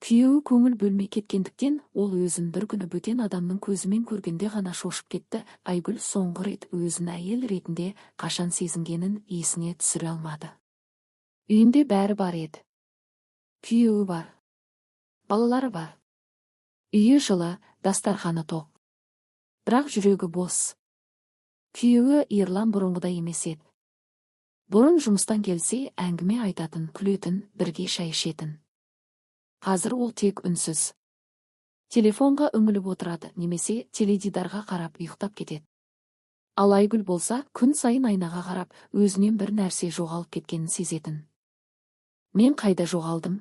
Күйеуі көңіл бөлмей кеткендіктен, ол өзін бір күні бөтен адамның көзімен көргенде ғана шошып кетті. Айгүл соңғы рет өзін әйел ретінде қашан сезінгенін есіне түсіре алмады. Үйінде бәрі бар еді. Күйеуі бар. Балалары бар. Үйі жылы, дастарханы тоқ. Бірақ жүрегі бос. Күйеуі Ерлан бұрынғыдай емес еді. Бұрын жұмыстан келсе, әңгіме айтатын, күлетін, бірге шай ішетін. Қазір ол тек үнсіз. Телефонға үңіліп отырады, немесе теледидарға қарап ұйықтап кетеді. Ал Айгүл болса, күн сайын айнаға қарап, өзінен бір нәрсе жоғалып кеткенін сезетін. Мен қайда жоғалдым?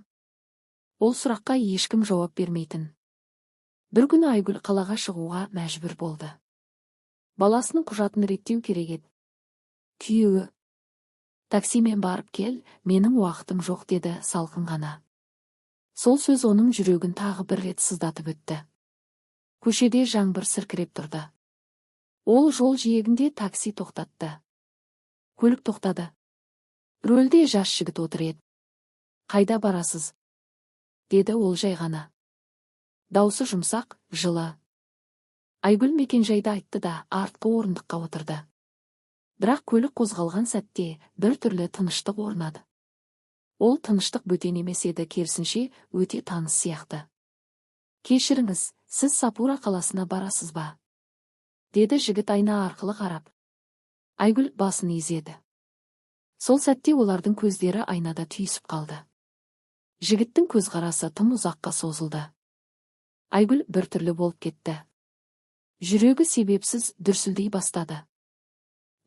Ол сұраққа ешкім жауап бермейтін. Бір күні Айгүл қалаға шығуға мәжбүр болды. Баласының құжатын реттеу керек еді. Күйеуі: «Таксимен барып кел, менің уақытым жоқ», деді салқын ғана. Сол сөз оның жүрегін тағы бір рет сыздатып өтті. Көшеде жаңбыр сіркіреп тұрды. Ол жол жиегінде такси тоқтатты. Көлік тоқтады. Рөлде жас жігіт отыр еді. «Қайда барасыз?» деді ол жай ғана. Даусы жұмсақ, жылы. Айгүл мекенжайды айтты да артқы орындыққа отырды. Бірақ көлік қозғалған сәтте бір түрлі тыныштық орнады. Ол тыныштық бөтен емес еді, керісінше өте таныс сияқты. «Кешіріңіз, сіз Сапура қаласына барасыз ба?» деді жігіт айна арқылы қарап. Айгүл басын изеді. Сол сәтте олардың көздері айнада түйісіп қалды. Жігіттің көзқарасы тым ұзаққа созылды. Айгүл бір түрлі болып кетті. Жүрегі себепсіз дүрсілдей бастады.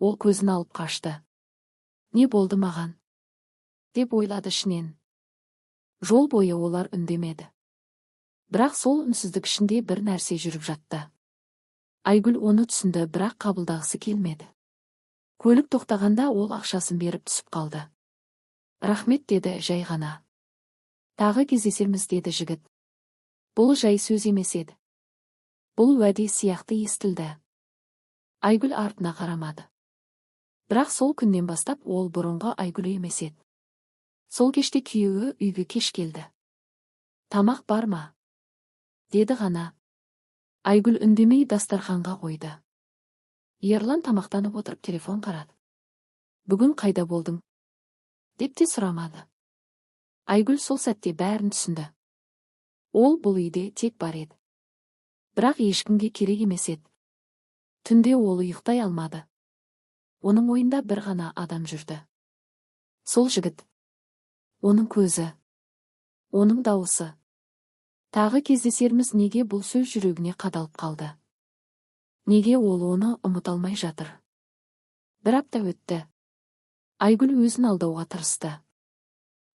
Ол көзін алып қашты. «Не болды маған?» деп ойлады ішінен. Жол бойы олар үндемеді. Бірақ сол үнсіздік ішінде бір нәрсе жүріп жатты. Айгүл оны түсінді, бірақ қабылдағысы келмеді. Көлік тоқтағанда ол ақшасын беріп түсіп қалды. «Рахмет», деді жай ғана. «Тағы кездесерміз», деді жігіт. Бұл жай сөз емес еді. Бұл уәде сияқты естілді. Айгүл артына қарамады. Бірақ сол күннен бастап ол бұрынғы Айгүл емес еді. Сол кеште күйеуі үйге кеш келді. «Тамақ бар ма?» деді ғана. Айгүл үндемей дастарханға қойды. Ерлан тамақтанып отырып телефон қарады. «Бүгін қайда болдың?» деп те сұрамады. Айгүл сол сәтте бәрін түсінді. Ол бұл үйде тек бар еді. Бірақ ешкімге керек емес еді. Түнде ол ұйықтай алмады. Оның ойында бір ғана адам жүрді. Сол жігіт. Оның көзі. Оның дауысы. Тағы кездесерміз, неге бұл сөз жүрегіне қадалып қалды? Неге ол оны ұмыта алмай жатыр? Бір апта өтті. Айгүл өзін алдауға тырысты.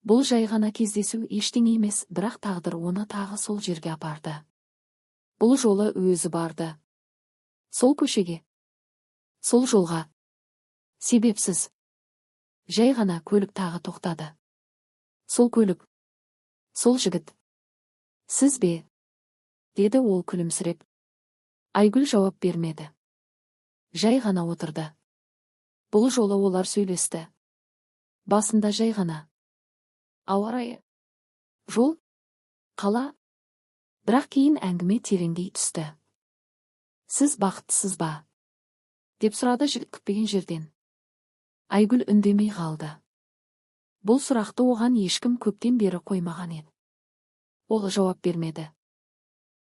Бұл жай ғана кездесу ештеңе емес, бірақ тағдыр оны тағы сол жерге апарды. Бұл жолы өзі барды. Сол көшеге. Сол жолға. Себепсіз. Жай ғана көлік тағы тоқтады. Сол көлік. Сол жігіт. «Сіз бе?» деді ол күлімсіреп. Айгүл жауап бермеді. Жай ғана отырды. Бұл жолы олар сөйлесті. Басында жай ғана. Ауа райы. Жол. Қала. Бірақ кейін әңгіме тереңдей түсті. «Сіз бақыттысыз ба?» деп сұрады жігіт күтпеген жерден. Айгүл үндемей қалды. Бұл сұрақты оған ешкім көптен бері қоймаған еді. Ол жауап бермеді.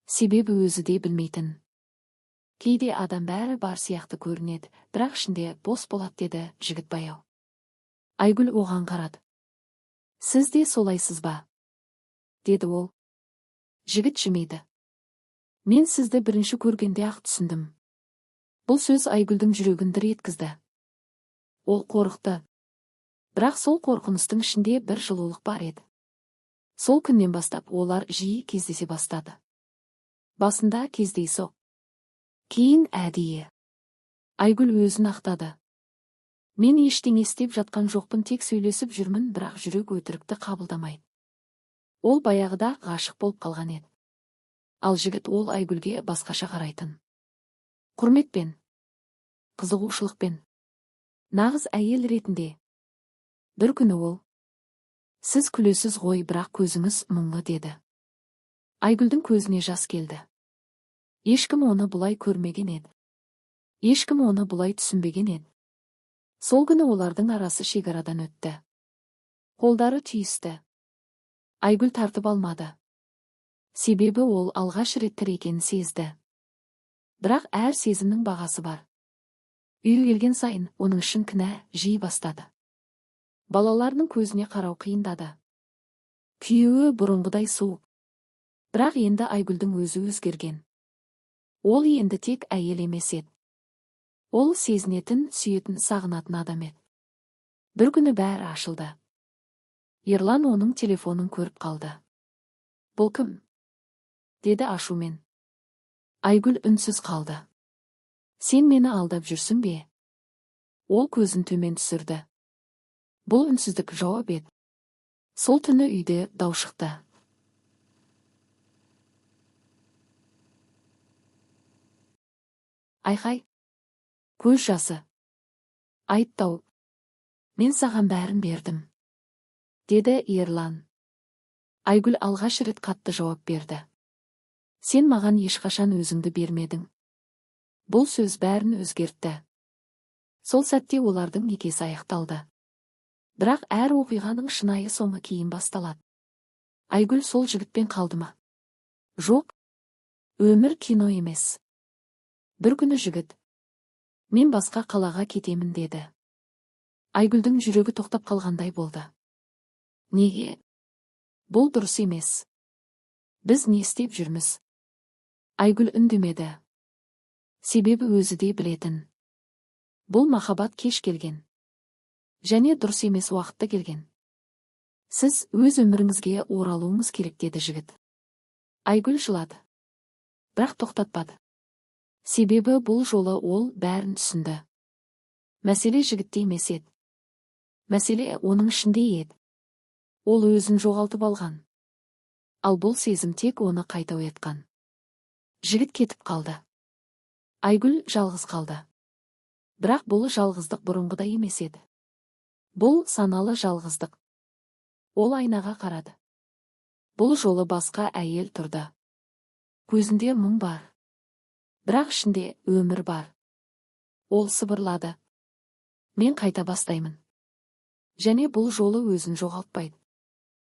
Себебі өзі де білмейтін. Кейде адам бәрі бар сияқты көрінеді, бірақ ішінде бос болады, деді жігіт баяу. Айгүл оған қарады. «Сіз де солайсыз ба?» деді ол. Жігіт жымиды. «Мен сізді бірінші көргенде ақ түсіндім». Бұл сөз Айгүлдің жүрегін дір еткізді. Ол қорықты. Бірақ сол қорқыныстың ішінде бір жылулық бар еді. Сол күннен бастап олар жиі кездесе бастады. Басында кездейсоқ. Кейін әдейі. Айгүл өзін ақтады. «Мен ештеңе істеп жатқан жоқпын, тек сөйлесіп жүрмін», бірақ жүрек өтірікті қабылдамайды. Ол баяғыда ғашық болып қалған еді. Ал жігіт ол Айгүлге басқаша қарайтын. Құрметпен. Қызығушылықпен. Нағыз әйел ретінде. Бір күні ол: «Сіз күлесіз ғой, бірақ көзіңіз мұңлы», деді. Айгүлдің көзіне жас келді. Ешкім оны бұлай көрмеген еді. Ешкім оны бұлай түсінбеген еді. Сол күні олардың арасы шекарадан өтті. Қолдары түйісті. Айгүл тартып алмады. Себебі ол алғаш рет тірі екенін сезді. Бірақ әр сезімнің бағасы бар. Үйге келген сайын оның үшін кінә жиі бастады. Балаларының көзіне қарау қиындады. Күйеуі бұрынғыдай суық. Бірақ енді Айгүлдің өзі өзгерген. Ол енді тек әйел емес еді. Ол сезінетін, сүйетін, сағынатын адам еді. Бір күні бәрі ашылды. Ерлан оның телефонын көріп қалды. «Бұл кім?» деді ашумен. Айгүл үнсіз қалды. «Сен мені алдап жүрсің бе?» Ол көзін төмен түсірді. Бұл үнсіздік жауап еді. Сол түні үйде дау шықты. Айқай, көз жасы. Айыптау. «Мен саған бәрін бердім», деді Ерлан. Айгүл алғаш рет қатты жауап берді. «Сен маған ешқашан өзіңді бермедің». Бұл сөз бәрін өзгертті. Сол сәтте олардың некесі аяқталды. Бірақ әр оқиғаның шынайы соңы кейін басталады. Айгүл сол жігітпен қалды ма? Жоқ. Өмір кино емес. Бір күні жігіт: «Мен басқа қалаға кетемін» деді. Айгүлдің жүрегі тоқтап қалғандай болды. Неге? Бұл дұрыс емес. Біз не істеп жүрміз? Айгүл үндемеді. Себебі өзі де білетін. Бұл махаббат кеш келген. Және дұрыс емес уақытта келген. Сіз өз өміріңізге оралуыңыз керек, деді жігіт. Айгүл жылады. Бірақ тоқтатпады. Себебі бұл жолы ол бәрін түсінді. Мәселе жігітте емес еді. Мәселе оның ішінде еді. Ол өзін жоғалтып алған. Ал бұл сезім тек оны қайта оятқан. Жігіт кетіп қалды. Айгүл жалғыз қалды. Бірақ бұл жалғыздық бұрынғыдай емес еді. Бұл саналы жалғыздық. Ол айнаға қарады. Бұл жолы басқа әйел тұрды. Көзінде мұң бар. Бірақ ішінде өмір бар. Ол сыбырлады: «Мен қайта бастаймын». Және бұл жолы өзін жоғалтпайды.